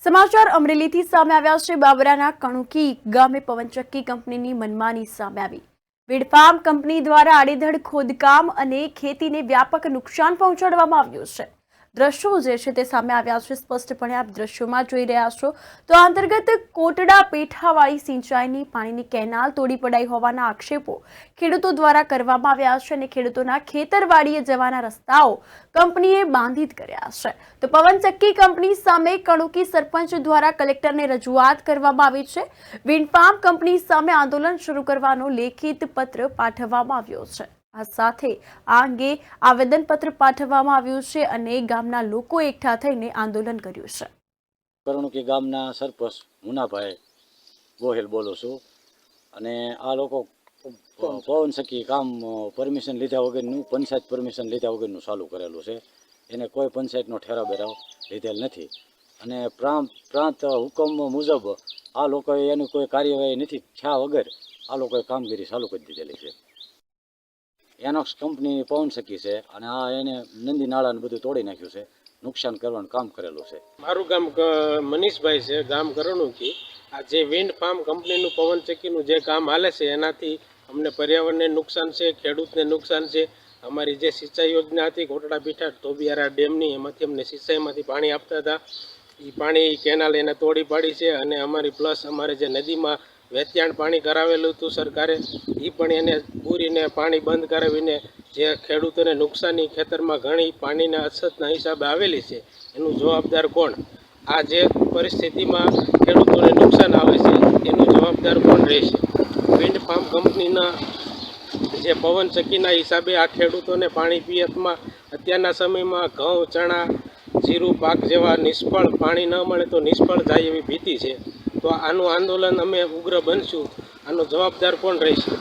સમાચાર અમરેલીથી સામે આવ્યા છે। બાબરાના કણુકી ગામે પવનચક્કી કંપનીની મનમાની સામે આવી। વીડ ફાર્મ કંપની દ્વારા આડેધડ ખોદકામ અને ખેતીને વ્યાપક નુકસાન પહોંચાડવામાં આવ્યું છે। દ્રશ્યો જે છે તે સામે આવ્યા છે। સ્પષ્ટપણે આપ દ્રશ્યોમાં જોઈ રહ્યા છો તો આ અંતર્ગત કોટડા પેઠાવાળી સિંચાઈની પાણીની કેનાલ તોડી પડાઈ હોવાના આક્ષેપો ખેડૂતો દ્વારા કરવામાં આવ્યા છે અને ખેડૂતોના ખેતરવાડીએ જવાના રસ્તાઓ કંપનીએ બાંધિત કર્યા છે। તો પવનચક્કી કંપની સામે કણુકી સરપંચ દ્વારા કલેક્ટરને રજૂઆત કરવામાં આવી છે। વિન્ડ ફાર્મ કંપની સામે આંદોલન શરૂ કરવાનો લેખિત પત્ર પાઠવવામાં આવ્યો છે। આ સાથે આ અંગે આવેદનપત્ર પાઠવવામાં આવ્યું છે અને ગામના લોકો એકઠા થઈને આંદોલન કર્યું છે। કણુકી ગામના સરપંચ મુનાભાઈ ગોહિલ બોલું છું અને આ લોકો પવનચક્કી કામ પરમિશન લીધા વગરનું પંચાયત પરમિશન લીધા વગરનું ચાલુ કરેલું છે। એને કોઈ પંચાયતનો ઠેરા બેરાવ લીધેલ નથી અને પ્રાંત હુકમ મુજબ આ લોકોએ એની કોઈ કાર્યવાહી નથી થયા વગર આ લોકોએ કામગીરી ચાલુ કરી દીધેલી છે। એનોક્સ કંપની પવનચક્કી છે અને આ એને નંદી નાળાને બધું તોડી નાખ્યું છે, નુકસાન કરવાનું કામ કરેલું છે। મારું ગામ મનીષભાઈ છે, ગામ કરુણુકી। આ જે વિન્ડ ફાર્મ કંપનીનું પવનચક્કીનું જે કામ હાલે છે એનાથી અમને પર્યાવરણને નુકસાન છે, ખેડૂતને નુકસાન છે। અમારી જે સિંચાઈ યોજના હતી કોટડા પીઠા ધોબિયારા ડેમની, એમાંથી અમને સિંચાઈમાંથી પાણી આપતા હતા, એ પાણી કેનાલ એને તોડી પાડી છે અને અમારી પ્લસ અમારે જે નદીમાં વેચાણ પાણી કરાવેલું હતું સરકારે, એ પણ એને પૂરીને પાણી બંધ કરાવીને જે ખેડૂતોને નુકસાની ખેતરમાં ઘણી પાણીના અછતના હિસાબે આવેલી છે, એનું જવાબદાર કોણ? આ જે પરિસ્થિતિમાં ખેડૂતોને નુકસાન આવે છે એનું જવાબદાર કોણ રહેશે? વિન્ડ ફાર્મ કંપનીના જે પવનચક્કીના હિસાબે આ ખેડૂતોને પાણી પિયતમાં અત્યારના સમયમાં ઘઉં, ચણા, જીરું પાક જેવા નિષ્ફળ પાણી ન મળે તો નિષ્ફળ જાય એવી ભીતિ છે। તો આનું આંદોલન અમે ઉગ્ર બનશું, આનો જવાબદાર કોણ રહેશે?